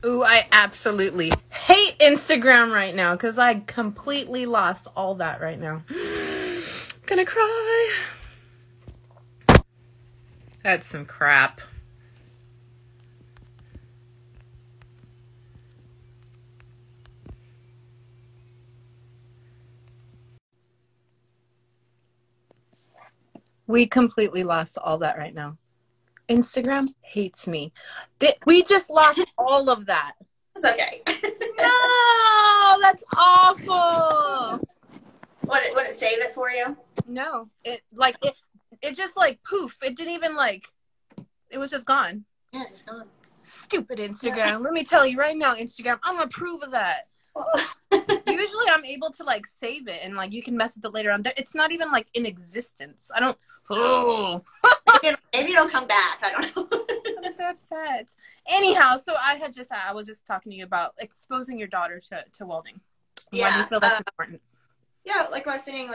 Ooh, I absolutely hate Instagram right now because I completely lost all that right now. Gonna cry. That's some crap. We completely lost all that right now. Instagram hates me. We just lost all of that. It's okay. No, that's awful. Would it save it for you? No, it just like poof. It didn't even it was just gone. Yeah, it's just gone. Stupid Instagram. Yeah. Let me tell you right now, Instagram, I'm gonna approve of that. Usually I'm able to save it and you can mess with it later on. It's not even in existence. I don't. Oh. Maybe it'll come back. I don't know. I'm so upset. Anyhow, so I was just talking to you about exposing your daughter to welding. Yeah. Why do you feel that's important? Yeah, like I was saying,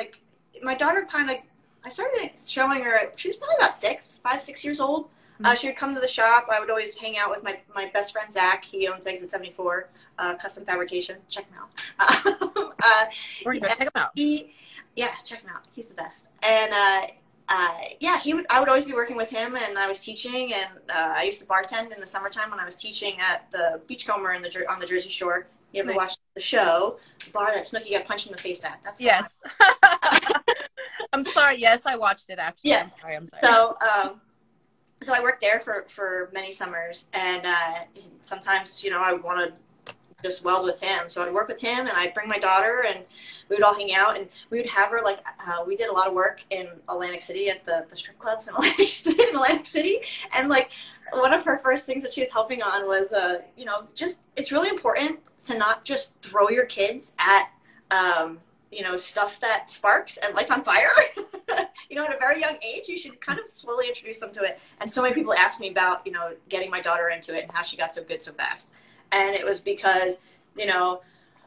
my daughter I started showing her, she was probably about 5, 6 years old. Mm-hmm. She would come to the shop. I would always hang out with my best friend, Zach. He owns Exit 74, Custom Fabrication. Check him out. Check him out. Check him out. He's the best. And, I would always be working with him, and I was teaching, and I used to bartend in the summertime when I was teaching at the Beachcomber on the Jersey Shore. You ever watched the show, the bar that Snooki got punched in the face at? That's yes. I'm sorry. Yes, I watched it actually. Yeah. I'm sorry. So I worked there for many summers, and sometimes I would want to just weld with him. So I'd work with him, and I'd bring my daughter, and we would all hang out, and we would have her we did a lot of work in Atlantic City at the strip clubs in Atlantic City, and one of her first things that she was helping on was just it's really important to not just throw your kids at stuff that sparks and lights on fire. At a very young age, you should kind of slowly introduce them to it. And so many people ask me about getting my daughter into it and how she got so good so fast. And it was because,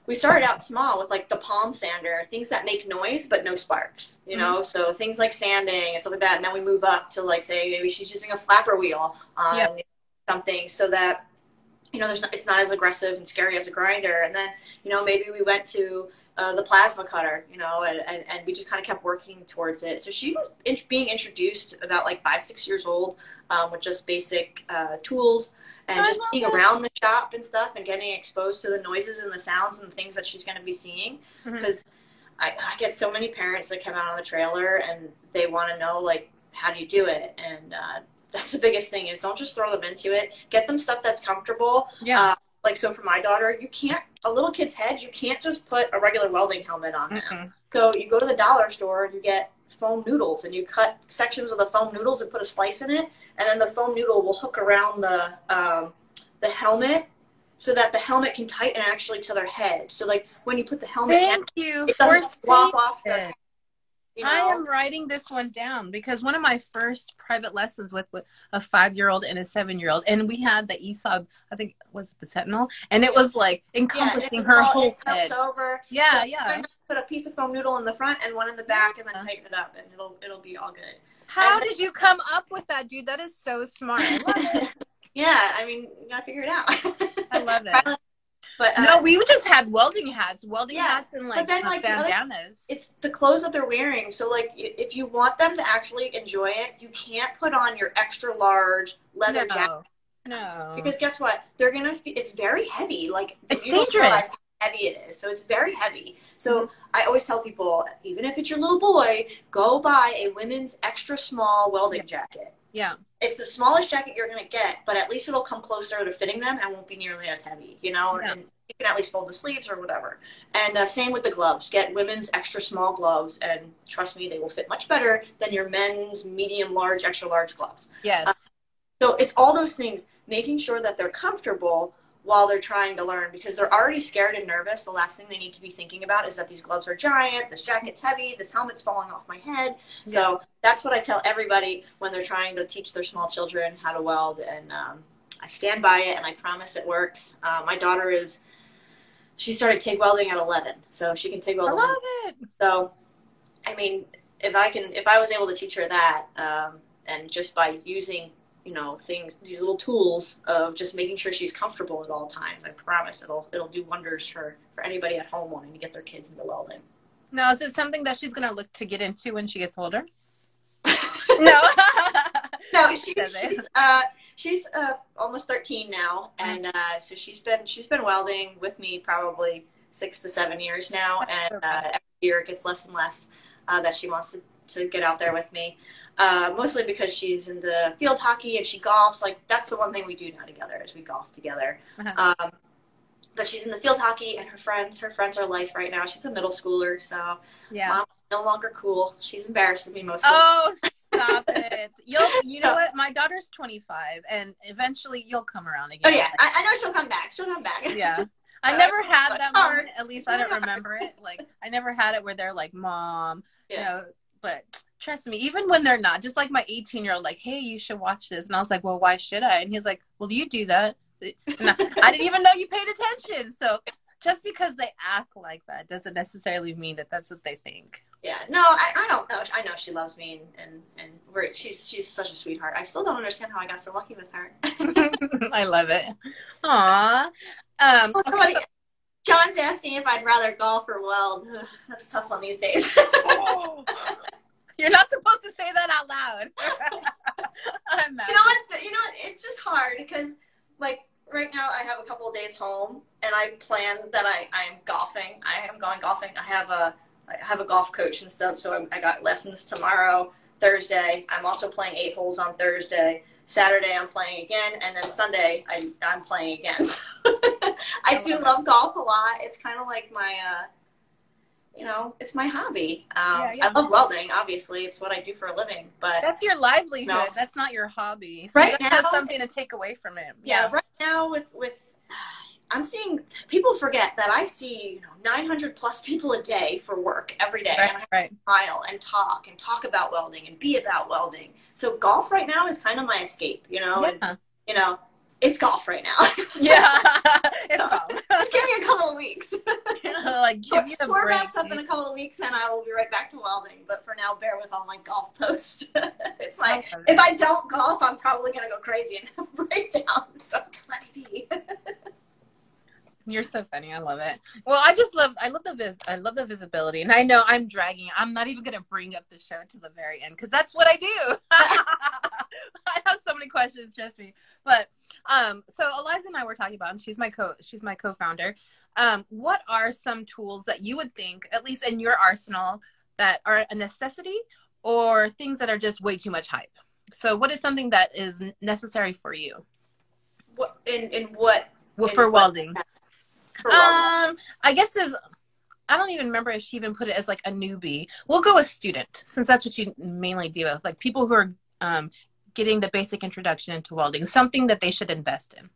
we started out small with the palm sander, things that make noise but no sparks, mm-hmm. So things like sanding and stuff like that. And then we move up to say maybe she's using a flapper wheel on something so that, it's not as aggressive and scary as a grinder. And then, maybe we went to the plasma cutter, and we just kind of kept working towards it. So she was being introduced about 5, 6 years old with just basic tools. And just being around the shop and stuff and getting exposed to the noises and the sounds and the things that she's going to be seeing. Because I get so many parents that come out on the trailer and they want to know, how do you do it? And that's the biggest thing is don't just throw them into it. Get them stuff that's comfortable. Yeah. So for my daughter, a little kid's head, you can't just put a regular welding helmet on them. So you go to the dollar store and you get foam noodles, and you cut sections of the foam noodles and put a slice in it, and then the foam noodle will hook around the helmet so that the helmet can tighten actually to their head. So when you put the helmet it doesn't flop off their head. I am writing this one down because one of my first private lessons with a 5-year-old and a 7-year-old, and we had the ESOB, I think was the Sentinel, and it was encompassing her whole head. Over. Yeah, so put a piece of foam noodle in the front and one in the back, and then tighten it up, and it'll be all good. How did you come up with that, dude? That is so smart. I love it. Yeah, I mean, you gotta figure it out. I love it. But no, we just had welding hats and bandanas. It's the clothes that they're wearing. So if you want them to actually enjoy it, you can't put on your extra large leather jacket. No. Because guess what? They're gonna. It's very heavy. It's dangerous. How heavy it is. So it's very heavy. So I always tell people, even if it's your little boy, go buy a women's extra small welding jacket. Yeah. It's the smallest jacket you're going to get, but at least it'll come closer to fitting them and won't be nearly as heavy, Yeah. And you can at least fold the sleeves or whatever. And same with the gloves. Get women's extra small gloves, and trust me, they will fit much better than your men's medium, large, extra large gloves. Yes. So it's all those things, making sure that they're comfortable while they're trying to learn, because they're already scared and nervous. The last thing they need to be thinking about is that these gloves are giant, this jacket's heavy, this helmet's falling off my head. Yeah. So that's what I tell everybody when they're trying to teach their small children how to weld, and I stand by it, and I promise it works. My daughter she started TIG welding at 11, so she can TIG weld. I love it. So, I mean, if I was able to teach her that, and just by using you know, things, these little tools of just making sure she's comfortable at all times. I promise it'll do wonders for anybody at home wanting to get their kids into welding. Now, is it something that she's going to look to get into when she gets older? No. No, she's almost 13 now, and so she's been welding with me probably 6 to 7 years now, and every year it gets less and less that she wants to get out there with me. Mostly because she's into field hockey and she golfs. Like, that's the one thing we do now together is we golf together. But she's in the field hockey, and her friends are life right now. She's a middle schooler, so yeah, Mom's no longer cool. She's embarrassing me most. Oh, stop it! You know what? My daughter's 25, and eventually you'll come around again. Oh yeah, I know she'll come back. She'll come back. Yeah. I never had that one. At least I don't remember it. Like, I never had it where they're like, Mom, you know, but trust me, even when they're not, just like my 18-year-old, like, hey, you should watch this. And I was like, well, why should I? And he's like, well, do you do that? And I didn't even know you paid attention. So just because they act like that doesn't necessarily mean that that's what they think. Yeah, no, I don't know. I know she loves me, and she's such a sweetheart. I still don't understand how I got so lucky with her. I love it. Aw. Okay, so John's asking if I'd rather golf or weld. That's a tough one these days. You're not supposed to say that out loud. I'm mad. You know, it's just hard because, like, right now I have a couple of days home, and I plan that I'm golfing. I am going golfing. I have a golf coach and stuff, so I got lessons tomorrow, Thursday. I'm also playing 8 holes on Thursday. Saturday I'm playing again, and then Sunday I'm playing again. I do love golf a lot. It's kind of like my, you know, it's my hobby. I love welding, obviously. It's what I do for a living. But that's your livelihood. No. That's not your hobby. So right that has something to take away from it. Yeah, right now with I'm seeing, people forget that I see 900 plus people a day for work every day. Right, and I have to smile and talk about welding and be about welding. So golf right now is kind of my escape, you know, and, you know, it's golf right now. Yeah, it's golf. Just give me a couple of weeks. Like, give you a break. Wraps up in a couple of weeks, and I will be right back to welding. But for now, bear with all my golf posts. It's my, if I don't golf, I'm probably going to go crazy and have a breakdown. So let me be. You're so funny. I love it. Well, I love the visibility. And I know I'm dragging. I'm not even going to bring up the show to the very end because that's what I do. I have so many questions, trust me. But so Eliza and I were talking about, and she's my co-founder. What are some tools that you would think, at least in your arsenal, that are a necessity or things that are just way too much hype? So what is something that is necessary for you? What in what? Well, for welding. I guess I don't even remember if she even put it as like a newbie. We'll go with student, since that's what you mainly deal with. Like people who are getting the basic introduction into welding, something that they should invest in.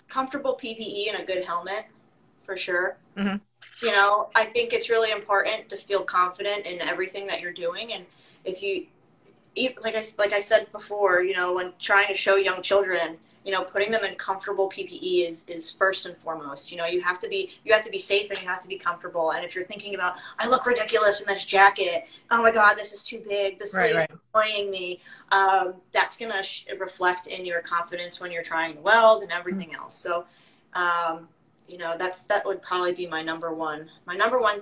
Comfortable PPE and a good helmet, for sure. Mm-hmm. You know, I think it's really important to feel confident in everything that you're doing. And if you, like I said before, you know, when trying to show young children, you know, putting them in comfortable PPE is first and foremost. You know, you have to be safe and you have to be comfortable. And if you're thinking about, I look ridiculous in this jacket, oh my God, this is too big, this sleeve is annoying me, that's going to reflect in your confidence when you're trying to weld and everything else. So, you know, that would probably be my number one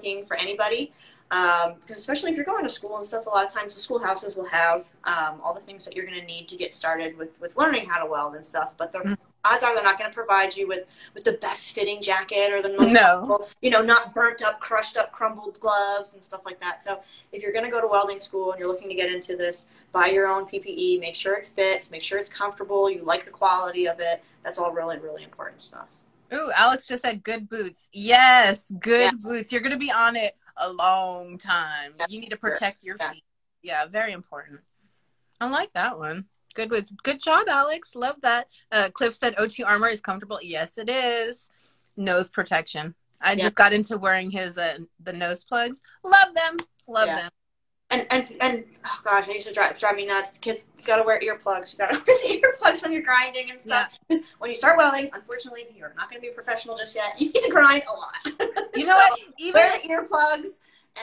thing for anybody. Because especially if you're going to school and stuff, a lot of times the schoolhouses will have all the things that you're going to need to get started with learning how to weld and stuff. But the odds are they're not going to provide you with the best fitting jacket or the most, you know, not burnt up, crushed up, crumbled gloves and stuff like that. So if you're going to go to welding school and you're looking to get into this, buy your own PPE, make sure it fits, make sure it's comfortable, you like the quality of it. That's all really, really important stuff. Ooh, Alex just said good boots. Yes, good boots. You're going to be on it a long time. You need to protect your feet. Yeah, very important. I like that one. Good boots. Good job, Alex. Love that. Cliff said O2 armor is comfortable. Yes, it is. Nose protection. I just got into wearing his the nose plugs. Love them. Love them. And oh gosh, I used to drive me nuts. Kids, you gotta wear earplugs. You gotta wear the earplugs when you're grinding and stuff. Yeah. When you start welding, unfortunately, you're not gonna be a professional just yet. You need to grind a lot. You know what? Even wear the earplugs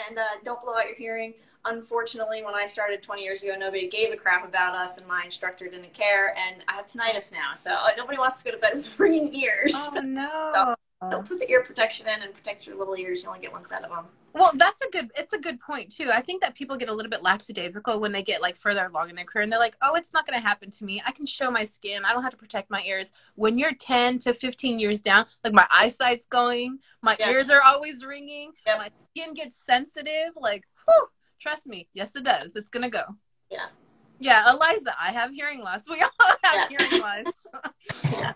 and don't blow out your hearing. unfortunately, when I started 20 years ago, nobody gave a crap about us, and my instructor didn't care, and I have tinnitus now, so nobody wants to go to bed with ringing ears. Oh So no. don't put the ear protection in and protect your little ears. You only get one set of them. Well, it's a good point too. I think that people get a little bit lackadaisical when they get like further along in their career and they're like, oh, it's not going to happen to me. I can show my skin. I don't have to protect my ears. When you're 10 to 15 years down, like my eyesight's going, my ears are always ringing, my skin gets sensitive. Like, whew, trust me. Yes, it does. It's going to go. Yeah. Yeah. Eliza, I have hearing loss. We all have hearing loss. Yeah.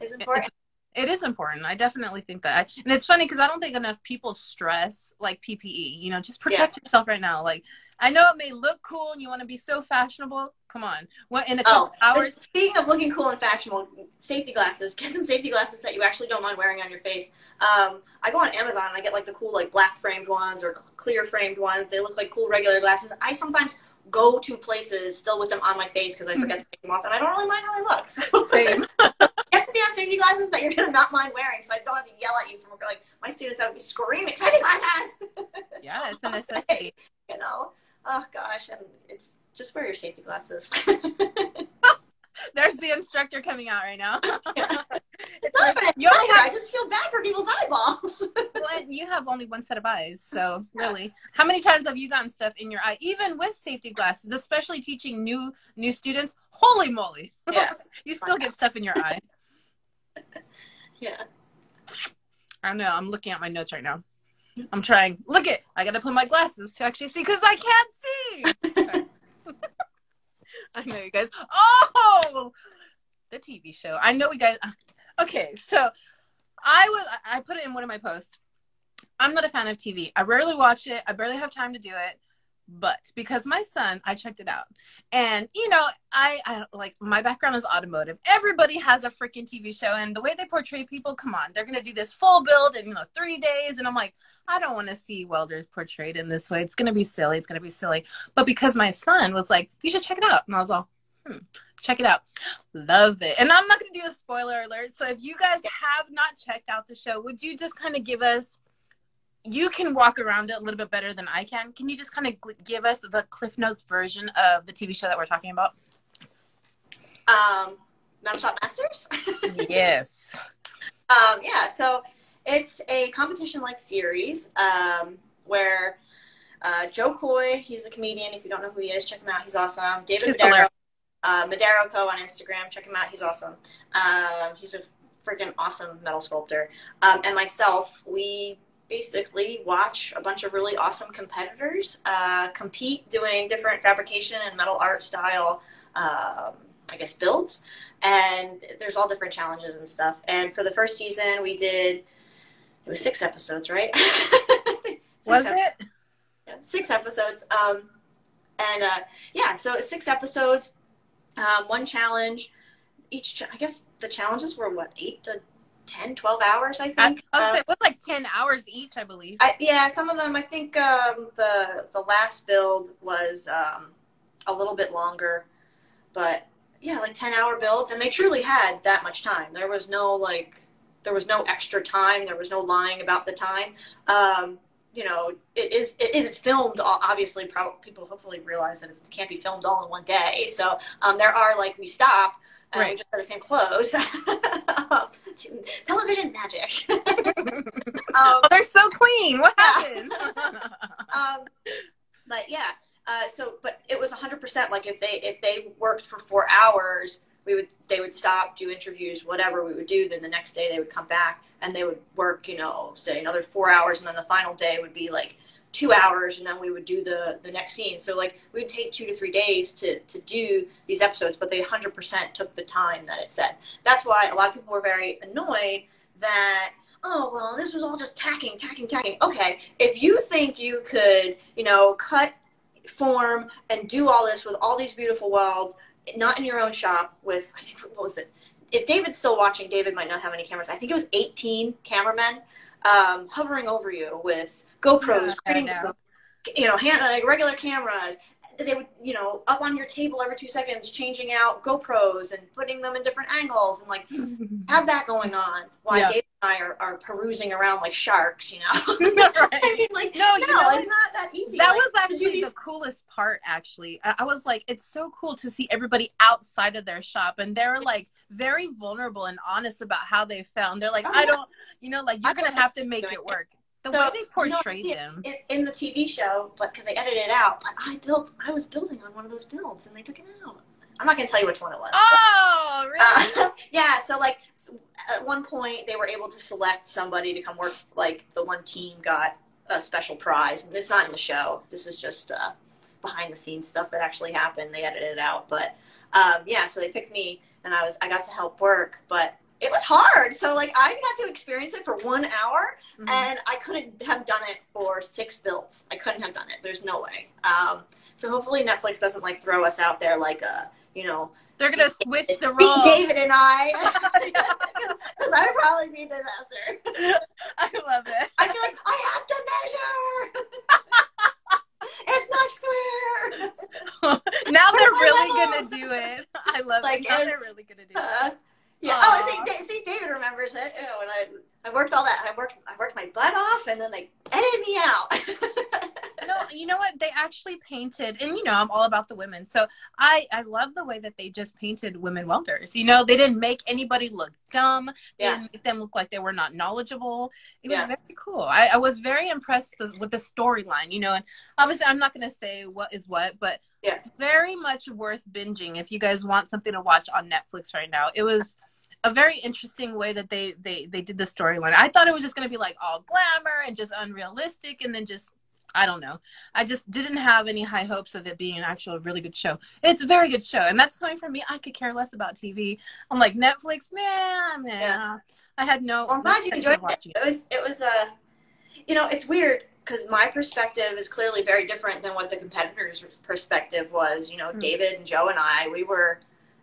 It's important. It is important. I definitely think that. And it's funny because I don't think enough people stress like PPE. You know, just protect yourself right now. Like, I know it may look cool and you want to be so fashionable. Come on. What, in a couple hours? Speaking of looking cool and fashionable, safety glasses. Get some safety glasses that you actually don't mind wearing on your face. I go on Amazon and I get like the cool like black framed ones or clear framed ones. They look like cool regular glasses. I sometimes go to places still with them on my face because I forget to take them off, and I don't really mind how they look. So same. You have to have safety glasses that you're going to not mind wearing, so I don't have to yell at you from like my students out be screaming safety glasses. Yeah, it's a necessity. You know, oh gosh, and it's just wear your safety glasses. There's the instructor coming out right now. It's not even you only have, I just feel bad for people's eyeballs. Well, you have only one set of eyes, so really, how many times have you gotten stuff in your eye, even with safety glasses, especially teaching new students? Holy moly! Yeah, you still get stuff in your eye. Yeah. I don't know. I'm looking at my notes right now. I'm trying. Look it. I gotta put my glasses to actually see because I can't see. Okay. I know you guys. Oh, the TV show. I know we guys. Okay, so I put it in one of my posts. I'm not a fan of TV. I rarely watch it. I barely have time to do it. But because my son, I checked it out. And, you know, I like, my background is automotive. Everybody has a freaking TV show. And the way they portray people, come on, they're going to do this full build in, 3 days. And I'm like, I don't want to see welders portrayed in this way. It's going to be silly. It's going to be silly. But because my son was like, you should check it out. And I was all, check it out. Love it. And I'm not going to do a spoiler alert. So if you guys have not checked out the show, would you just kind of give us, you can walk around it a little bit better than I can. Can you just kind of give us the Cliff Notes version of the TV show that we're talking about? Metal Shop Masters? Yes. Yeah, so it's a competition-like series where Joe Coy, he's a comedian. If you don't know who he is, check him out. He's awesome. David Madero, Madero Co. on Instagram. Check him out. He's awesome. He's a freaking awesome metal sculptor. And myself, we basically watch a bunch of really awesome competitors compete doing different fabrication and metal art style I guess builds, and there's all different challenges and stuff. And for the first season we did, it was 6 episodes, right? Was it? Yeah, 6 episodes. Yeah, so 6 episodes, 1 challenge each. I guess the challenges were what, 8 to 10, 12 hours, I think. I was say, it was like 10 hours each, I believe. Yeah, some of them, I think the last build was a little bit longer, but yeah, like 10-hour builds, and they truly had that much time. There was no extra time. There was no lying about the time. You know, it isn't filmed, obviously. People hopefully realize that it can't be filmed all in one day. So there are, like, we stop, and we just wear the same clothes. Television magic. Oh, they're so clean. What happened? But yeah. But it was 100%. Like if they worked for 4 hours, they would stop, do interviews, whatever we would do. Then the next day they would come back and they would work, say another 4 hours, and then the final day would be like 2 hours, and then we would do the next scene. So like we'd take 2 to 3 days to do these episodes, but they 100% took the time that it said. That's why a lot of people were very annoyed that, oh, well, this was all just tacking. Okay, if you think you could, cut, form, and do all this with all these beautiful welds, not in your own shop with, I think, what was it? If David's still watching, David might not have any cameras. I think it was 18 cameramen hovering over you with GoPros, regular cameras, they would, you know, up on your table every 2 seconds, changing out GoPros and putting them in different angles and like have that going on while Dave and I are perusing around like sharks, you know. Right. I mean, like, no, you know, it's not that easy. That like, was actually the coolest part, actually. I was like, it's so cool to see everybody outside of their shop, and they're like very vulnerable and honest about how they found. They're like, I don't, you know, like you're gonna have to make it work. The way they portrayed them in the TV show, but because they edited it out, but I was building on one of those builds, and they took it out. I'm not gonna tell you which one it was. Oh, really? Yeah. So like at one point, they were able to select somebody to come work. Like the one team got a special prize, and it's not in the show. This is just behind the scenes stuff that actually happened. They edited it out, but yeah. So they picked me, and I got to help work, but it was hard. So like I got to experience it for 1 hour, and I couldn't have done it for 6 builds. I couldn't have done it. There's no way. So hopefully Netflix doesn't like throw us out there like you know. They're gonna switch the role. David and I, because I would probably be a disaster. I love it. I'd be like, I have to measure. It's not square. Now they're really gonna do it. I love it. Now they're really gonna do it. Yeah. Oh, see, David remembers it. You know, when I worked all that. I worked my butt off, and then they edited me out. No, you know what? They actually painted, and you know, I'm all about the women. So I love the way that they just painted women welders. You know, they didn't make anybody look dumb. They didn't make them look like they were not knowledgeable. It was very cool. I was very impressed with the storyline, you know, and obviously I'm not going to say what is what, but very much worth binging if you guys want something to watch on Netflix right now. It was a very interesting way that they did the storyline. I thought it was just going to be like all glamour and just unrealistic, and then just, I don't know. I just didn't have any high hopes of it being an actual really good show. It's a very good show, and that's coming from me. I could care less about TV. I'm like, Netflix, man. Yeah. I had no. Well, I'm glad you enjoyed it. It was you know, it's weird because my perspective is clearly very different than what the competitor's perspective was. You know, David and Joe and I, we were,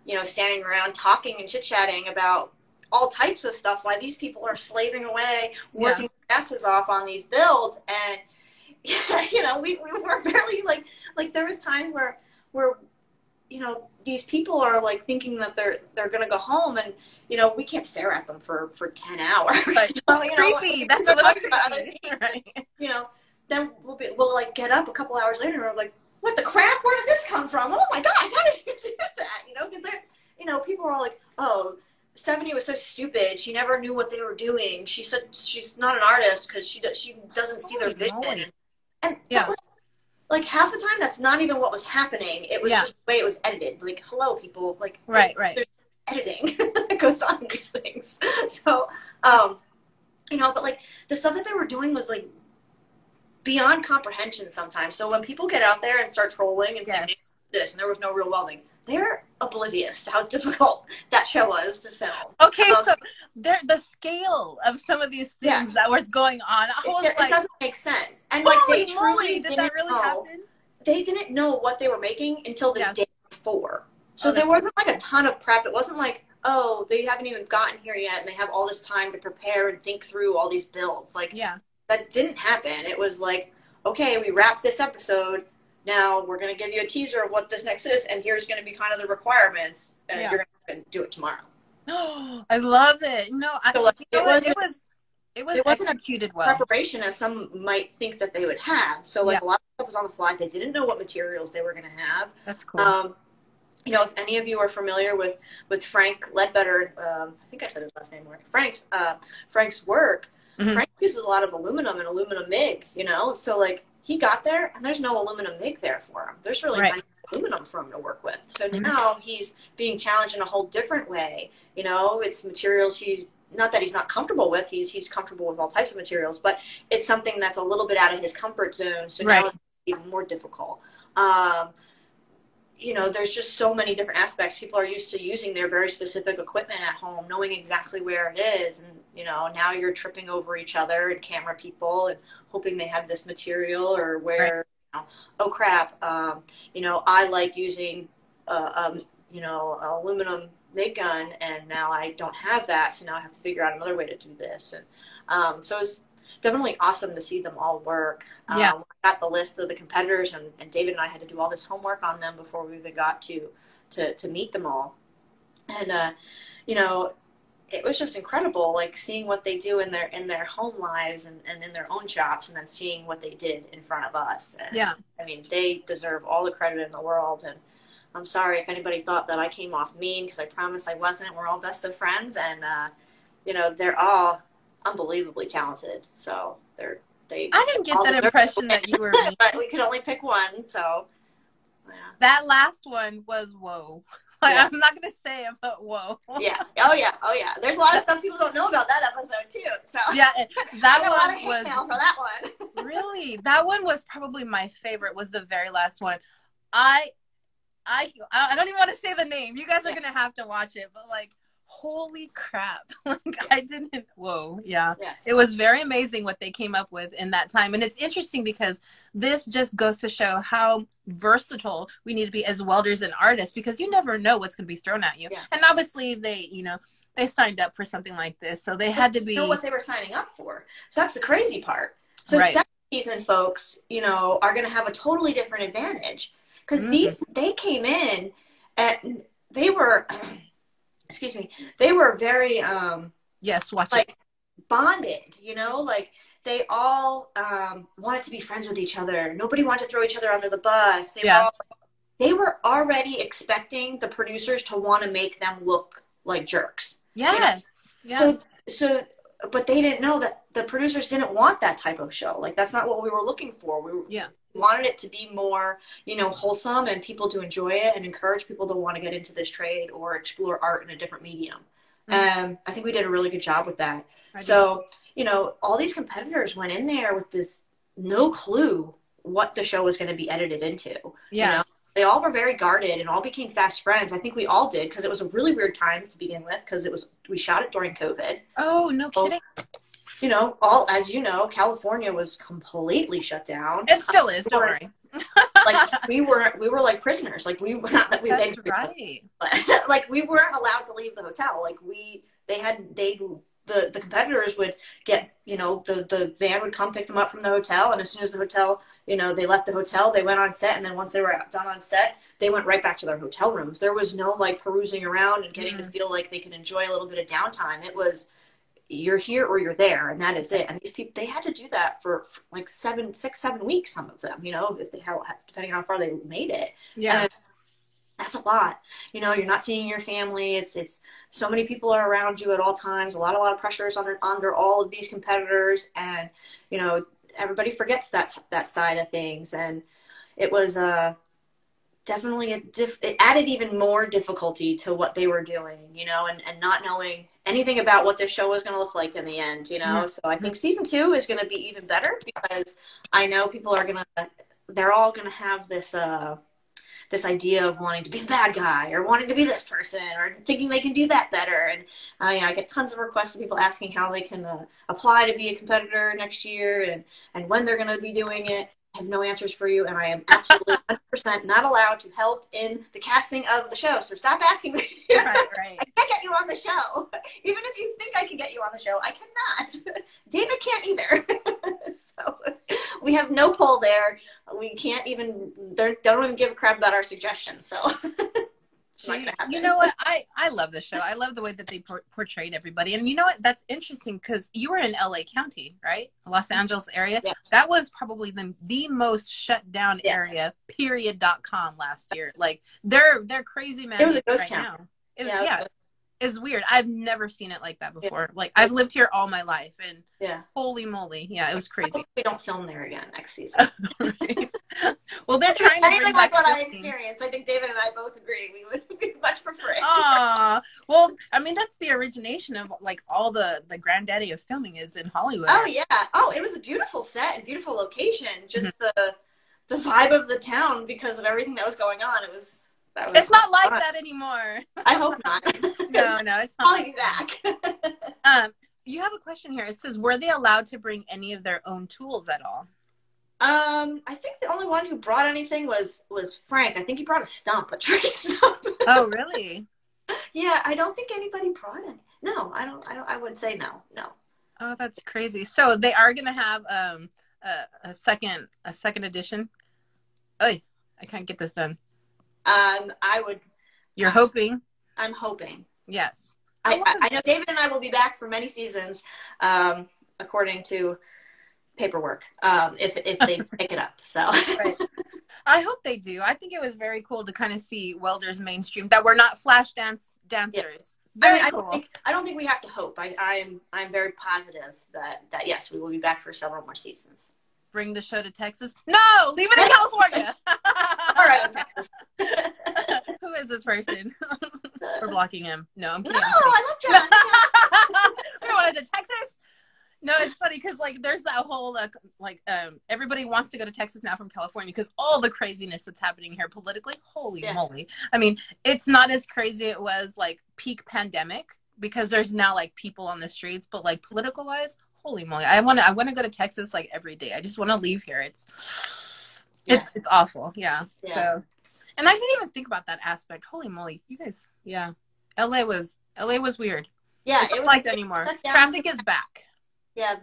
you know, standing around talking and chit-chatting about all types of stuff, why these people are slaving away, working their asses off on these builds, and you know, we were barely like there was times where you know, these people are like thinking that they're gonna go home, and you know, we can't stare at them for 10 hours. So, you know, creepy. That's what I'm about other people, right? You know, then we'll like get up a couple hours later and we're like, what the crap? Where did this come from? Oh my gosh, how did you do that? You know, because they're, you know, people are all like, oh, Stephanie was so stupid. She never knew what they were doing. She said she's not an artist because she doesn't see their vision. And that was, like, half the time, that's not even what was happening. It was just the way it was edited. Like, hello, people. Like, there's editing that goes on these things. So, you know, but, like, the stuff that they were doing was, like, beyond comprehension sometimes. So when people get out there and start trolling and saying this, and there was no real welding, they're oblivious to how difficult that show was to film. Okay, so the scale of some of these things that was going on, it doesn't make sense. And like they truly did that really happen? They didn't know what they were making until the day before. So there wasn't like a ton of prep. It wasn't like, oh, they haven't even gotten here yet, and they have all this time to prepare and think through all these builds. Like, that didn't happen. It was like, okay, we wrapped this episode. Now we're going to give you a teaser of what this next is, and here's going to be kind of the requirements, and you're going to do it tomorrow. Oh, I love it. No, so, like, it was executed well. Preparation as some might think that they would have. So like a lot of stuff was on the fly. They didn't know what materials they were going to have. That's cool. You know, if any of you are familiar with Frank Ledbetter, I think I said his last name right. Frank's work. Frank uses a lot of aluminum and aluminum MIG. You know, so like. He got there, and there's no aluminum MIG there for him. There's really no aluminum for him to work with. So now he's being challenged in a whole different way. You know, it's materials he's not that he's not comfortable with. He's comfortable with all types of materials, but it's something that's a little bit out of his comfort zone. So now it's even more difficult. You know, there's just so many different aspects. People are used to using their very specific equipment at home, knowing exactly where it is. And, you know, now you're tripping over each other and camera people and hoping they have this material or where, you know, oh, crap, you know, I like using, you know, aluminum MIG gun, and now I don't have that. So now I have to figure out another way to do this. And so definitely awesome to see them all work. Yeah. I got the list of the competitors, and David and I had to do all this homework on them before we even got to meet them all. And, you know, it was just incredible, like seeing what they do in their home lives and in their own shops, and then seeing what they did in front of us. And, yeah. I mean, they deserve all the credit in the world. And I'm sorry if anybody thought that I came off mean, because I promise I wasn't. We're all best of friends, and you know, they're all unbelievably talented. So I didn't get that impression that you were mean. But we could only pick one, so yeah. That last one was whoa. Like, Yeah. I'm not gonna say it, but whoa. Yeah. Oh yeah. Oh yeah. There's a lot of stuff people don't know about that episode too. So Yeah, that I got a lot of one hate was mail for that one. really, that one was probably my favorite. Was the very last one. I don't even want to say the name. You guys are gonna have to watch it, but like, holy crap. Like, I didn't, whoa. Yeah. It was very amazing what they came up with in that time. And it's interesting because this just goes to show how versatile we need to be as welders and artists, because you never know what's going to be thrown at you. And obviously they, you know, they signed up for something like this, so they had to be, know what they were signing up for. So that's the crazy part. So second season folks, you know, are going to have a totally different advantage, because they came in and they were excuse me, they were very like bonded, you know, like they all wanted to be friends with each other. Nobody wanted to throw each other under the bus. They were already expecting the producers to want to make them look like jerks. Yes. You know? So but they didn't know that the producers didn't want that type of show. Like, that's not what we were looking for. We wanted it to be more, you know, wholesome, and people to enjoy it and encourage people to want to get into this trade or explore art in a different medium. I think we did a really good job with that. So, you know, all these competitors went in there with this no clue what the show was going to be edited into. You know? They all were very guarded and all became fast friends. I think we all did, because it was a really weird time to begin with, because we shot it during COVID. Oh, no kidding. You know, as you know, California was completely shut down. It still is, don't worry. Like, we were like prisoners. Like, we not that we That's right. But like, we weren't allowed to leave the hotel. Like, the competitors would get, you know, the van would come pick them up from the hotel, and as soon as the hotel, you know, they left the hotel, they went on set, and then once they were done on set, they went right back to their hotel rooms. There was no like perusing around and getting to feel like they could enjoy a little bit of downtime. It was, you're here or you're there, and that is it. And these people, they had to do that for like 7 weeks, some of them, you know, depending on how far they made it. And that's a lot. You know, you're not seeing your family. It's so many people are around you at all times. A lot of pressures under all of these competitors, and you know, everybody forgets that side of things. And it was definitely it added even more difficulty to what they were doing, you know, and not knowing anything about what this show was going to look like in the end, you know. So I think season 2 is going to be even better, because I know people are they're all going to have this idea of wanting to be the bad guy, or wanting to be this person, or thinking they can do that better. And I get tons of requests of people asking how they can apply to be a competitor next year, and when they're going to be doing it. I have no answers for you, and I am absolutely 100% not allowed to help in the casting of the show. So stop asking me. Right. I can't get you on the show. Even if you think I can get you on the show, I cannot. David can't either. So we have no pull there. We can't even, don't even give a crap about our suggestions. So you know what? I love the show. I love the way that they portrayed everybody. And you know what? That's interesting, because you were in LA County, right? Los Angeles area. Yeah. That was probably the most shut down area, period.com last year. Like, they're crazy mad. It was a ghost town. Now. It's weird. I've never seen it like that before. Like, I've lived here all my life, and holy moly. Yeah, it was crazy. We don't film there again next season. Well, they're trying to anything like what I experienced. I think David and I both agree. We much prefer it. Well, I mean, that's the origination of like all the granddaddy of filming is in Hollywood. Oh yeah. Oh, it was a beautiful set and beautiful location. Just the vibe of the town, because of everything that was going on. It's not like that anymore. I hope not. No, it's not. I'll be back. You have a question here. It says, were they allowed to bring any of their own tools at all? I think the only one who brought anything was Frank. I think he brought a tree stump. Oh, really? Yeah, I don't think anybody brought any. No, I don't. I would say no. Oh, that's crazy. So they are gonna have a second edition. Oh, I can't get this done. I would. You're hoping? I'm hoping. Yes. I know David and I will be back for many seasons, according to paperwork, if they pick it up. So. Right. I hope they do. I think it was very cool to kind of see welders mainstream that were not flash dancers. Yeah. Very cool. I don't think we have to hope. I'm very positive that yes, we will be back for several more seasons. Bring the show to Texas? No, leave it in California. All right, Texas. Who is this person? We're blocking him. No, I'm kidding. No, I love John. We don't want to Texas. No, it's funny because like there's that whole everybody wants to go to Texas now from California because all the craziness that's happening here politically. Holy moly! I mean, it's not as crazy it was like peak pandemic because there's now like people on the streets, but like political wise, holy moly! I want to go to Texas like every day. I just want to leave here. It's awful. Yeah. So, and I didn't even think about that aspect. Holy moly, you guys! Yeah, LA was weird. Yeah, it's not like that anymore. Traffic is back. Yeah,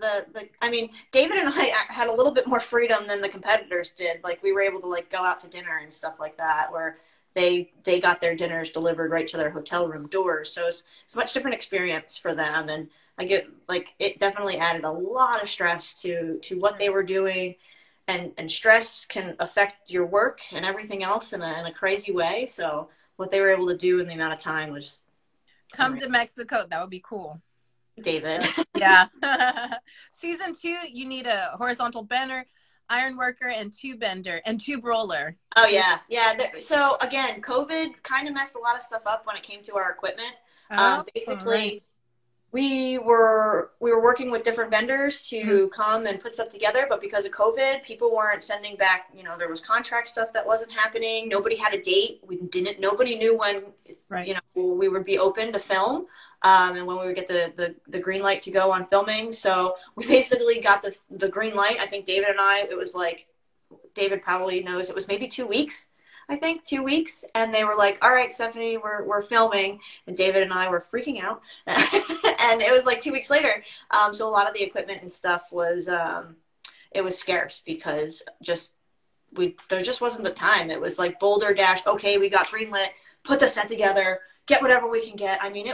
I mean, David and I had a little bit more freedom than the competitors did. Like, we were able to, like, go out to dinner and stuff like that, where they got their dinners delivered right to their hotel room doors. So it's a much different experience for them. And I get, like, it definitely added a lot of stress to what they were doing. And stress can affect your work and everything else in a crazy way. So what they were able to do in the amount of time was... Come to Mexico. That would be cool. David. Yeah. Season 2, you need a horizontal bender, iron worker, and tube bender, and tube roller. Oh, yeah. Yeah. So, again, COVID kind of messed a lot of stuff up when it came to our equipment. Basically, we were working with different vendors to come and put stuff together, but because of COVID, people weren't sending back, there was contract stuff that wasn't happening. Nobody had a date. Nobody knew when, we would be open to film. And when we would get the green light to go on filming. So we basically got the green light. I think David and I, it was like, David probably knows, it was maybe 2 weeks. I think 2 weeks. And they were like, all right, Stephanie, we're filming. And David and I were freaking out. And it was like 2 weeks later. So a lot of the equipment and stuff was, it was scarce because there just wasn't the time. It was like Boulder Dash. Okay, we got green lit, put the set together, get whatever we can get. I mean,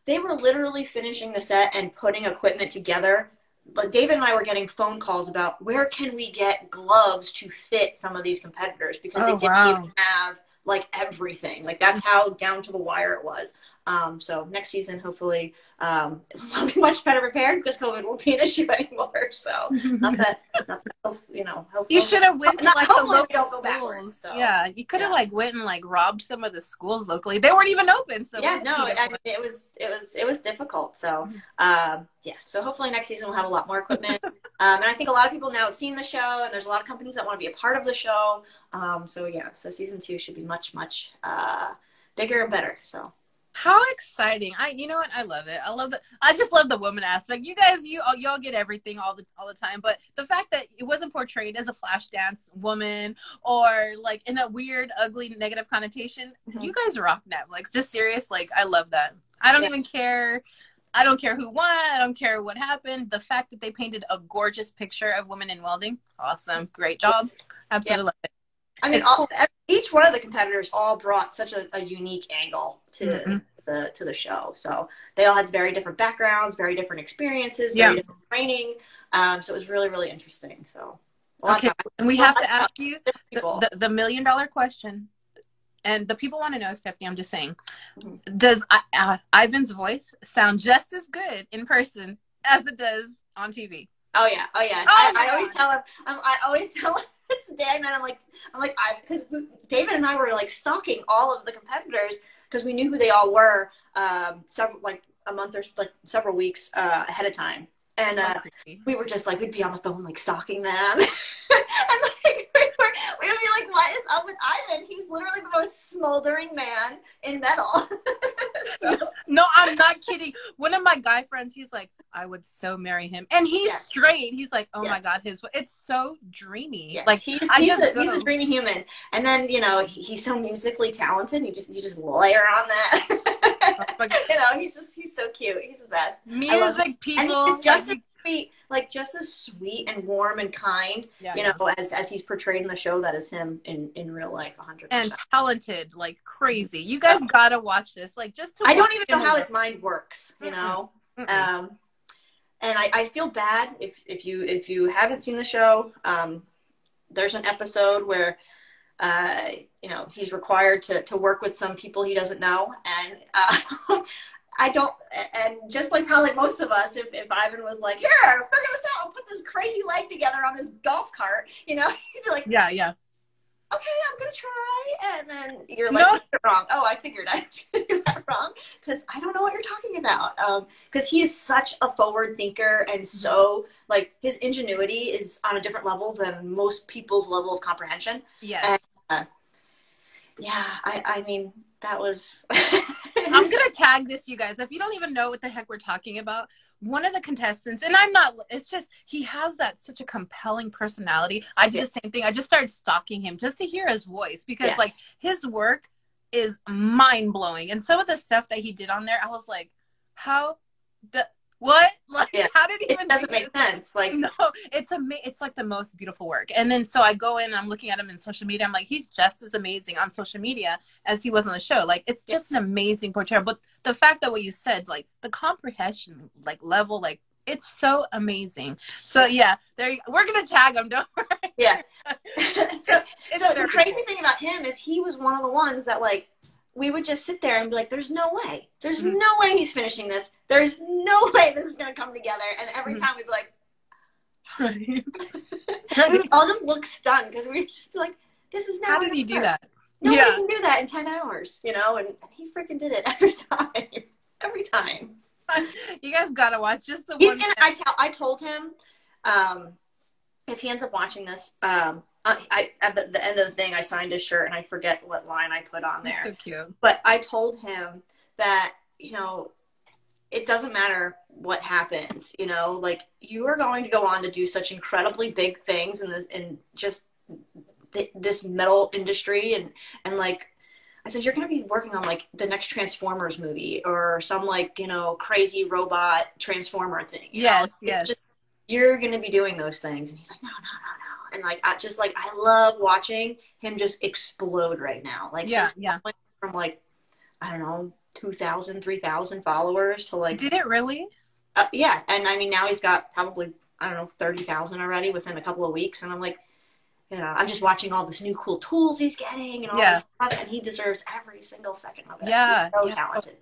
they were literally finishing the set and putting equipment together. Like David and I were getting phone calls about where can we get gloves to fit some of these competitors because they didn't even have like everything. Like that's how down to the wire it was. So next season, hopefully, we'll be much better prepared because COVID won't be an issue anymore. So not that you should have went to like the local schools. So. Yeah, you could have like went and like robbed some of the schools locally. They weren't even open. So yeah, no, I mean, it was difficult. So so hopefully next season we'll have a lot more equipment. And I think a lot of people now have seen the show, and there's a lot of companies that want to be a part of the show. So season 2 should be much bigger and better. So. How exciting. You know what? I love it. I just love the woman aspect. You guys, y'all get everything all the time. But the fact that it wasn't portrayed as a flash dance woman or like in a weird, ugly, negative connotation, you guys rock Netflix. Just serious. Like, I love that. I don't even care. I don't care who won. I don't care what happened. The fact that they painted a gorgeous picture of women in welding. Awesome. Great job. Absolutely love it. I mean, each one of the competitors all brought such a unique angle to the show. So they all had very different backgrounds, very different experiences, very different training. So it was really, really interesting. So okay, and we have to ask you the $1 million question. And the people want to know, Stephanie, I'm just saying, does Ivan's voice sound just as good in person as it does on TV? Oh yeah. I always tell him. I always tell him. Today I met him because David and I were like stalking all of the competitors because we knew who they all were several weeks ahead of time, and we were just like we'd be on the phone like stalking them, and like we would be like, what is up with Ivan? He's literally the most smoldering man in metal. No, I'm not kidding. One of my guy friends, he's like, I would so marry him, and he's straight. He's like, oh my god, it's so dreamy. Yes. Like he's a dreamy human. And then he's so musically talented. You just layer on that. You know, he's so cute. He's the best. Music people. And he's just as sweet, like just as sweet and warm and kind, you know, as he's portrayed in the show. That is him in real life, 100%. And talented, like crazy. You guys gotta watch this. Like, just to I don't even know how his mind works, you know. And I feel bad if you haven't seen the show. There's an episode where you know, he's required to work with some people he doesn't know, and I don't, and just like probably most of us, if Ivan was like, here, figure this out, I'll put this crazy leg together on this golf cart, you know, you'd be like, yeah, okay, I'm gonna try, and then you're like, no, you're wrong. Oh, I figured I did that wrong, because I don't know what you're talking about. Because he is such a forward thinker, and so like his ingenuity is on a different level than most people's level of comprehension. Yes. And, yeah, I mean, that was. I'm gonna tag this, you guys. If you don't even know what the heck we're talking about, one of the contestants, and I'm not, it's just, he has that such a compelling personality. I did the same thing. I just started stalking him just to hear his voice, because like his work is mind blowing. And some of the stuff that he did on there, I was like, what? Like, how did he even? It doesn't make sense. Like, no, it's like the most beautiful work. And then so I go in and I'm looking at him in social media. I'm like, he's just as amazing on social media as he was on the show. Like, it's just an amazing portrayal. But the fact that what you said, like the comprehension, like level, like it's so amazing. So yeah, we're gonna tag him. Don't worry. Yeah. so the crazy thing about him is he was one of the ones that like. We would just sit there and be like, there's no way. There's no way he's finishing this. There's no way this is going to come together. And every time we'd be like, we would all just look stunned, because we would just be like, this is not. How did he do that? Nobody can do that in 10 hours, you know? And he freaking did it every time. Every time. You guys got to watch just the one. I told him, if he ends up watching this, at the end of the thing, I signed his shirt, and I forget what line I put on there. That's so cute. But I told him that, you know, it doesn't matter what happens, you know, like you are going to go on to do such incredibly big things in just this metal industry. And like, I said, you're going to be working on like the next Transformers movie or some like, you know, crazy robot transformer thing. Yes. You're going to be doing those things. And he's like, no. And like, I love watching him just explode right now. Like, from like, I don't know, 2,000, 3,000 followers to like. Did it really? Yeah. And I mean, now he's got probably, I don't know, 30,000 already within a couple of weeks. And I'm like, you know, I'm just watching all this new cool tools he's getting and all this stuff. And he deserves every single second of it. Yeah. He's so talented.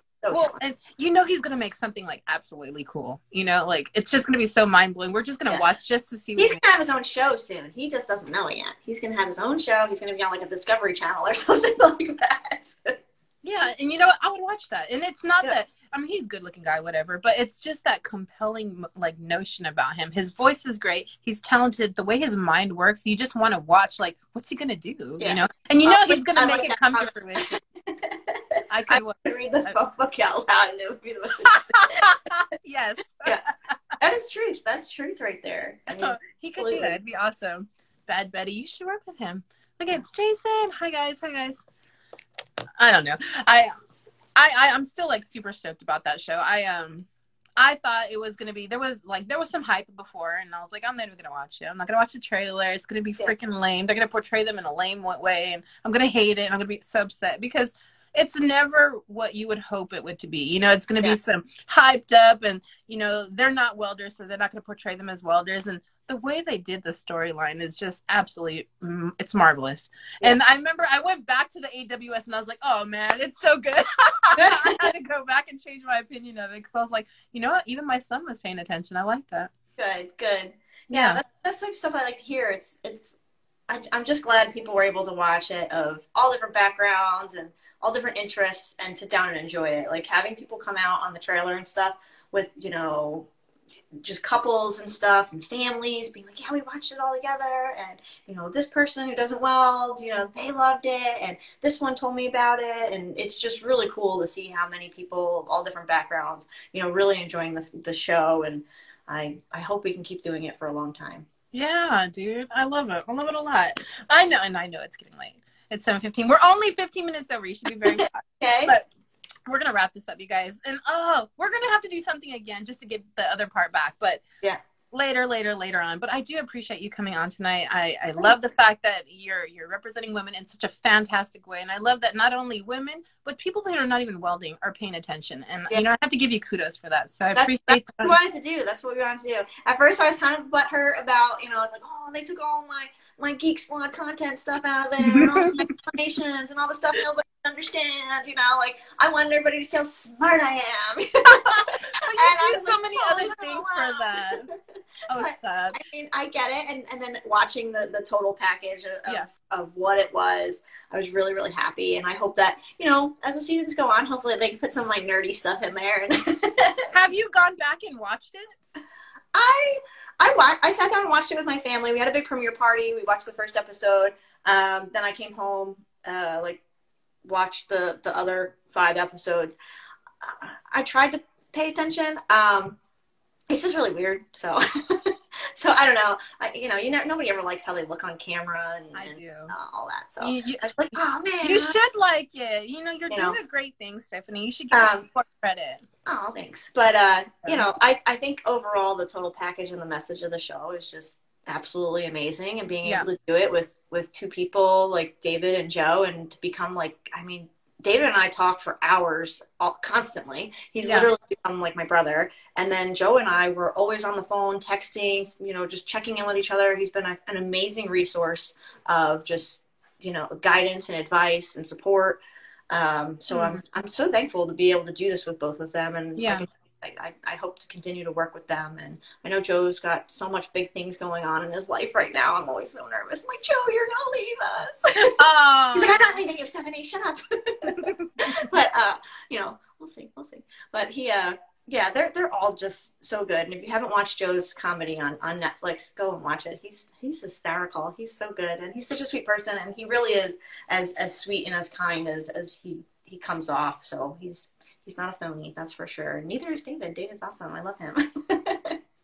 And you know he's gonna make something like absolutely cool. You know, like it's just gonna be so mind blowing. We're just gonna watch just to see. He's gonna have his own show soon. He just doesn't know it yet. He's gonna have his own show. He's gonna be on like a Discovery Channel or something like that. Yeah, and you know what? I would watch that. And it's not that. I mean, he's a good-looking guy, whatever. But it's just that compelling like notion about him. His voice is great. He's talented. The way his mind works, you just want to watch. Like, what's he gonna do? You know, and you know he's gonna make it come to fruition. I could read the book out loud, and it would be the most. Yes. Yeah, that is truth. That's truth right there. I mean, he could do that. It'd be awesome. Bad Betty, you should work with him. Look, it's Jason. Hi guys. I don't know. I'm still like super stoked about that show. I thought it was gonna be. There was some hype before, and I was like, I'm not even gonna watch it. I'm not gonna watch the trailer. It's gonna be freaking lame. They're gonna portray them in a lame way, and I'm gonna hate it. And I'm gonna be so upset because it's never what you would hope it would to be. You know, it's going to be some hyped up, and you know they're not welders, so they're not going to portray them as welders. And the way they did the storyline is just absolutely, it's marvelous. Yeah. And I remember I went back to the AWS and I was like, oh man, it's so good. I had to go back and change my opinion of it because I was like, you know what? Even my son was paying attention. I like that. Good. Yeah, that's like stuff I like to hear. I'm just glad people were able to watch it of all different backgrounds and all different interests and sit down and enjoy it. Like having people come out on the trailer and stuff with, you know, just couples and stuff and families being like, yeah, we watched it all together. And, you know, this person who doesn't weld, you know, they loved it. And this one told me about it. And it's just really cool to see how many people of all different backgrounds, you know, really enjoying the show. And I hope we can keep doing it for a long time. Yeah, dude. I love it. I love it a lot. I know it's getting late. It's 7:15. We're only 15 minutes over. You should be very happy. Okay. But we're going to wrap this up, you guys. And we're going to have to do something again just to get the other part back. But yeah, later on. But I do appreciate you coming on tonight. I love the fact that you're representing women in such a fantastic way. And I love that not only women, but people that are not even welding are paying attention. And, you know, I have to give you kudos for that. So I appreciate that. That's what we wanted to do. That's what we wanted to do. At first, I was kind of butthurt about, you know, I was like, oh, they took all my Geek Squad content stuff out of there and all my explanations and all the stuff nobody can understand, you know, like, I want everybody to see how smart I am. But you do so many other things for that. Oh, stop. I mean, I get it. And then watching the total package of what it was, I was really, really happy. And I hope that, you know, as the seasons go on, hopefully they can put some of my nerdy stuff in there. And have you gone back and watched it? I sat down and watched it with my family. We had a big premiere party. We watched the first episode. Then I came home, watched the other 5 episodes. I tried to pay attention. It's just really weird. So, so I don't know. Nobody ever likes how they look on camera and all that. So I was like, oh man, you should like it. You know, you're doing a great thing, Stephanie. You should give us more credit. Oh, thanks. But you know, I think overall the total package and the message of the show is just absolutely amazing, and being able to do it with 2 people like David and Joe, and to become like, I mean, David and I talk for hours constantly. He's literally become like my brother. And then Joe and I were always on the phone, texting, you know, just checking in with each other. He's been an amazing resource of just, you know, guidance and advice and support. So I'm so thankful to be able to do this with both of them. And I hope to continue to work with them. And I know Joe's got so much big things going on in his life right now. I'm always so nervous. I'm like, Joe, you're going to leave us. Oh. He's like, I'm not leaving you, Stephanie. Shut up. But, you know, we'll see. But they're all just so good. And if you haven't watched Joe's comedy on Netflix, go and watch it. He's hysterical. He's so good. And he's such a sweet person. And he really is as sweet and as kind as he comes off. So he's not a phony, that's for sure. Neither is David. David's awesome. I love him.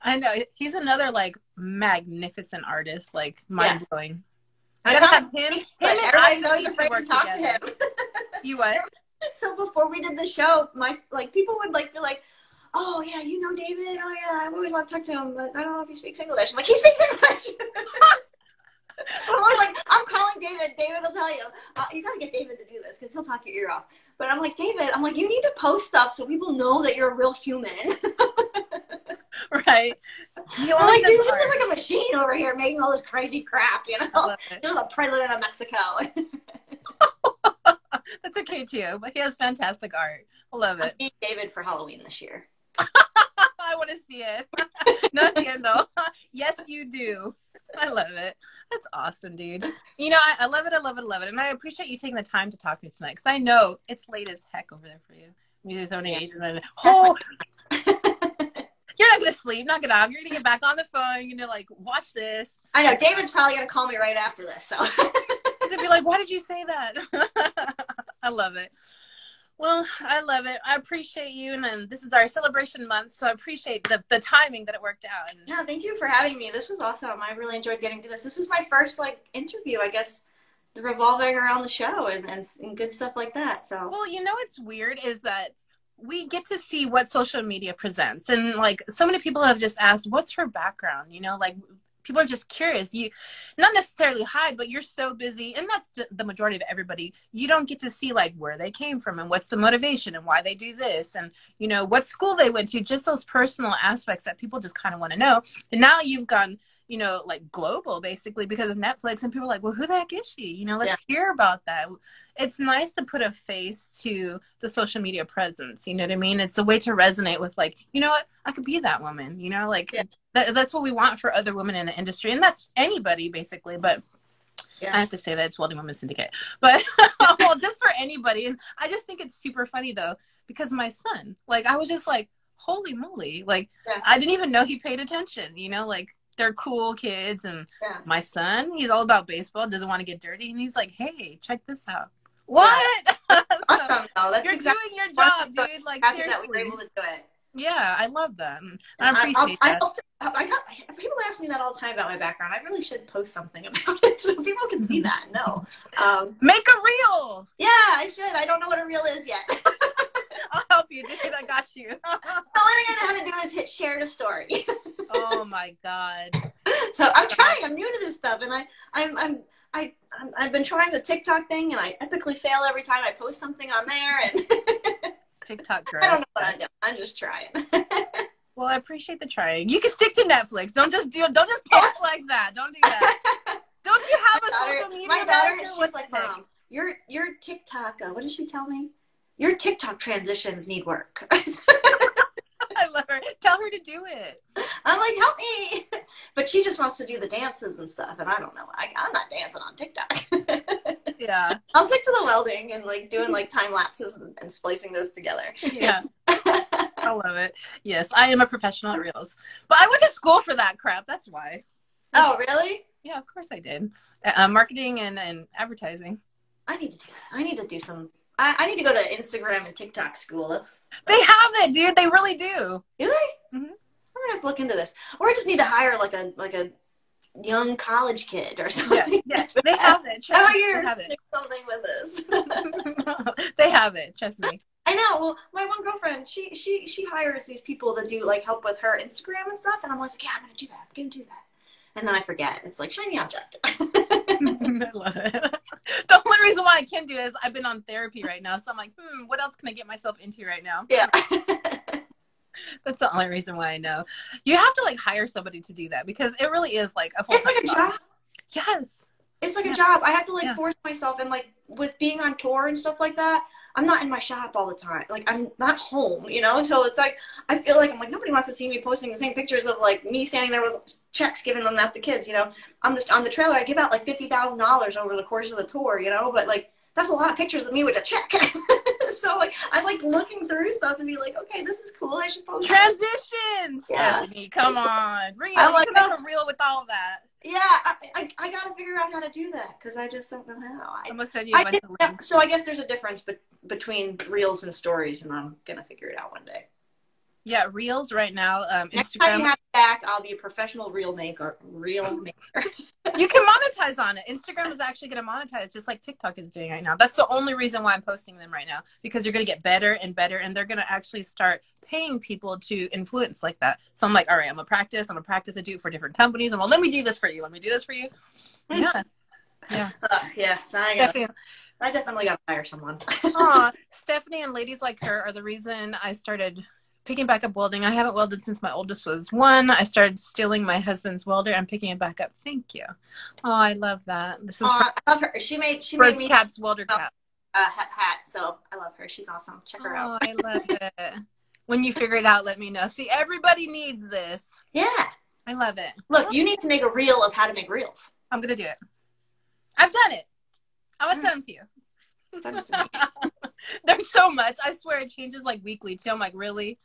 I know. He's another like magnificent artist, like mind blowing. I gotta have him. Everybody's always afraid to talk to him. You what? So before we did the show, people would be like, oh yeah, you know David? Oh yeah, I always want to talk to him, but I don't know if he speaks English. I'm like, he speaks English. I'm always like, I'm calling David. David will tell you. You got to get David to do this because he'll talk your ear off. But I'm like, David, you need to post stuff so people know that you're a real human. Right. You're just like a machine over here making all this crazy crap, you know? You're the president of Mexico. That's okay too, but he has fantastic art. I love it. I need David for Halloween this year. I want to see it. Not again though. Yes, you do. I love it. That's awesome, dude. You know, I love it. And I appreciate you taking the time to talk to me tonight, because I know it's late as heck over there for you. You're so many ages. Oh, you're not going to sleep. Knock it off. You're going to get back on the phone. You're going to, like, watch this. I know. David's probably going to call me right after this. So he's going to be like, why did you say that? I love it. Well, I love it. I appreciate you. And this is our celebration month, so I appreciate the timing that it worked out. And yeah, thank you for having me. This was awesome. I really enjoyed getting to this. This was my first, interview, I guess, revolving around the show and good stuff like that. So, well, you know what's weird is that we get to see what social media presents. And, so many people have just asked, what's her background? You know, people are just curious. You not necessarily hide, but you're so busy, and that's the majority of everybody. You don't get to see where they came from and what's the motivation and why they do this, and you know what school they went to. Just those personal aspects that people just kind of want to know. And now you've gone, global basically because of Netflix, and people are like, well, who the heck is she? You know, let's hear about that. It's nice to put a face to the social media presence. You know what I mean? It's a way to resonate with you know what? I could be that woman, you know, that's what we want for other women in the industry. And that's anybody basically. But I have to say that it's Welding Women's Syndicate, but well, just for anybody. And I just think it's super funny though, because my son, I was just like, holy moly. I didn't even know he paid attention, you know, they're cool kids. And my son, he's all about baseball, doesn't want to get dirty. And he's like, hey, check this out. What? Awesome. That's you're doing your job, dude. Happy seriously. that we were able to do it. Yeah, I love that. And I appreciate that. People ask me that all the time about my background. I really should post something about it so people can see that. No. Make a reel. Yeah, I should. I don't know what a reel is yet. I'll help you, dude. I got you. The only thing I know how to do is hit share to story. Oh my God. So I'm trying. I'm new to this stuff, and I've been trying the TikTok thing, and I epically fail every time I post something on there. And TikTok girl. I don't know what I'm doing. I'm just trying. Well, I appreciate the trying. You can stick to Netflix. Don't just post like that. Don't do that. Don't you have a social media my daughter, manager? she's like, Mom, your TikTok, what did she tell me? Your TikTok transitions need work. I love her. Tell her to do it. I'm like, help me. But she just wants to do the dances and stuff, and I don't know. I'm not dancing on TikTok. Yeah. I'll stick to the welding and like doing like time lapses and splicing those together. Yeah. I love it. Yes, I am a professional at Reels. But I went to school for that crap. That's why. Oh, really? Yeah, of course I did. Marketing and advertising. I need to do that. I need to do some. I need to go to Instagram and TikTok school. They have it, dude. They really do. Do they? Mm-hmm. I'm gonna have to look into this. Or I just need to hire like a young college kid or something. Yeah, they have it. Trust me, they have it. Something with this. They have it. Trust me. I know. Well, my one girlfriend, she hires these people that do like help with her Instagram and stuff, and I'm always like, yeah, I'm gonna do that. I'm gonna do that. And then I forget. It's like shiny object. I love it. The only reason why I can do it is I've been on therapy right now, so I'm like, what else can I get myself into right now? Yeah. That's the only reason why I know. You have to like hire somebody to do that because it really is like a full-time It's like a job. Yes. It's like a job. I have to like force myself, and like with being on tour and stuff like that, I'm not in my shop all the time. Like I'm not home, you know? So it's like, I feel like I'm like, nobody wants to see me posting the same pictures of like me standing there with checks, giving them out to kids, you know? On the trailer, I give out like $50,000 over the course of the tour, you know? But like, that's a lot of pictures of me with a check. So like, I'm like looking through stuff to be like, okay, this is cool. I should post transitions. Yeah. Stephanie, come on. Reel. I'm like, make a reel with all that. Yeah, I got to figure out how to do that because I just don't know how. I'm going to send you a bunch of links. So I guess there's a difference between reels and stories, and I'm going to figure it out one day. Yeah, reels right now. Next Instagram. time you have me back, I'll be a professional reel maker. You can monetize on it. Instagram is actually going to monetize just like TikTok is doing right now. That's the only reason why I'm posting them right now because you're going to get better and better, and they're going to actually start paying people to influence like that. So I'm like, all right, I'm going to practice. I do it for different companies. And well, let me do this for you. Let me do this for you. Yeah. Yeah. Yeah. So I definitely got to hire someone. Stephanie and ladies like her are the reason I started picking back up welding. I haven't welded since my oldest was 1. I started stealing my husband's welder. I'm picking it back up. Thank you. Oh, I love that. This is I love her. She made me caps, welder cap. Hat. So I love her. She's awesome. Check her out. I love it. When you figure it out, let me know. See, everybody needs this. Yeah. I love it. Look, you need to make a reel of how to make reels. I'm going to do it. I've done it. I'm going to send them to you. Send them to me. There's so much. I swear it changes like weekly too. I'm like, really?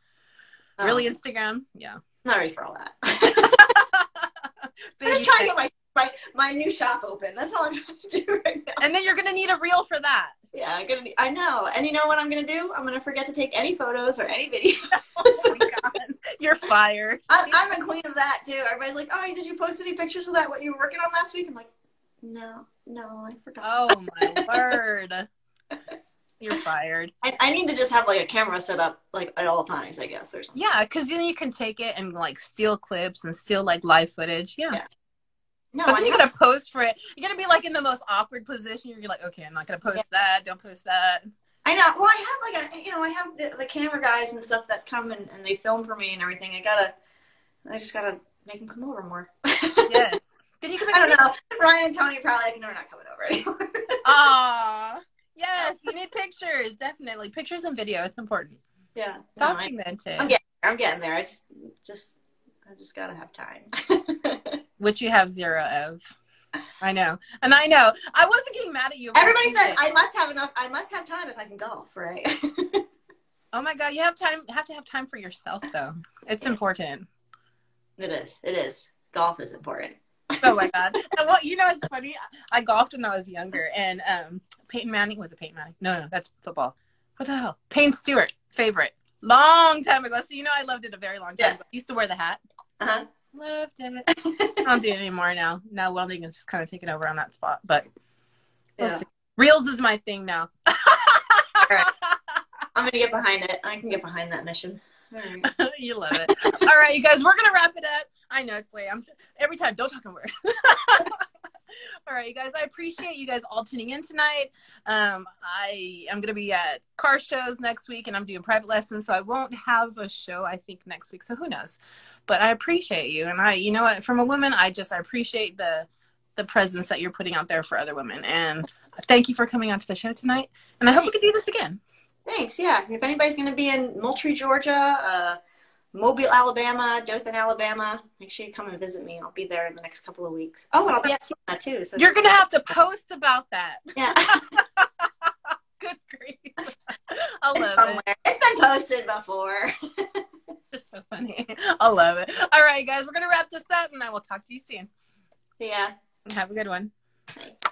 Really, Instagram? Yeah. I'm not ready for all that. I'm just trying to get my new shop open. That's all I'm trying to do right now. And then you're going to need a reel for that. Yeah, I know. And you know what I'm going to do? I'm going to forget to take any photos or any videos. Oh my God. You're fired. I'm the queen of that too. Everybody's like, oh, did you post any pictures of that, what you were working on last week? I'm like, no, I forgot. Oh my word. You're fired. I need to just have like a camera set up like at all times, I guess, or something. Yeah, because then you can take it and like steal clips and steal like live footage. Yeah. No, but then you're gonna post for it. You're gonna be like in the most awkward position. You're like, okay, I'm not gonna post that. Don't post that. I know. Well, I have like I have the camera guys and stuff that come and they film for me and everything. I just gotta make them come over more. Yes. Then you can. I don't know. Ryan and Tony probably like, no, we're not coming over anymore. Aww. Yes, you need pictures, definitely. Pictures and video, it's important. Yeah. Documented. I'm getting there. I just gotta have time. Which you have 0 of. I know. And I know. I wasn't getting mad at you. Everybody says I must have time if I can golf, right? Oh my God, you have to have time for yourself though. It's important. It is. Golf is important. Oh my God. Well, you know, it's funny. I golfed when I was younger, and Peyton Manning was it Peyton Manning? No, that's football. What the hell? Payne Stewart, favorite. Long time ago. So you know I loved it a very long time ago. I used to wear the hat. Uh-huh. Loved it. I don't do it anymore now. Now welding is just kind of taking over on that spot. But we'll see. Reels is my thing now. Right. I'm going to get behind it. I can get behind that mission. All right. You love it. All right, you guys, we're going to wrap it up. I know it's late. Every time, don't talk over. All right, you guys, I appreciate you guys all tuning in tonight. I am going to be at car shows next week, and I'm doing private lessons, so I won't have a show, I think, next week. So who knows? But I appreciate you. And you know what, from a woman, I appreciate the presence that you're putting out there for other women. And thank you for coming out to the show tonight. And I hope we can do this again. Thanks. Yeah. And if anybody's going to be in Moultrie, Georgia, Mobile, Alabama, Dothan, Alabama, make sure you come and visit me. I'll be there in the next couple of weeks. Oh, and I'll be at SEMA too. So you're going to have to post about that. Yeah. Good grief. I love it. It's been posted before. You're so funny. I love it. All right, guys, we're going to wrap this up, and I will talk to you soon. See ya. Have a good one. Thanks.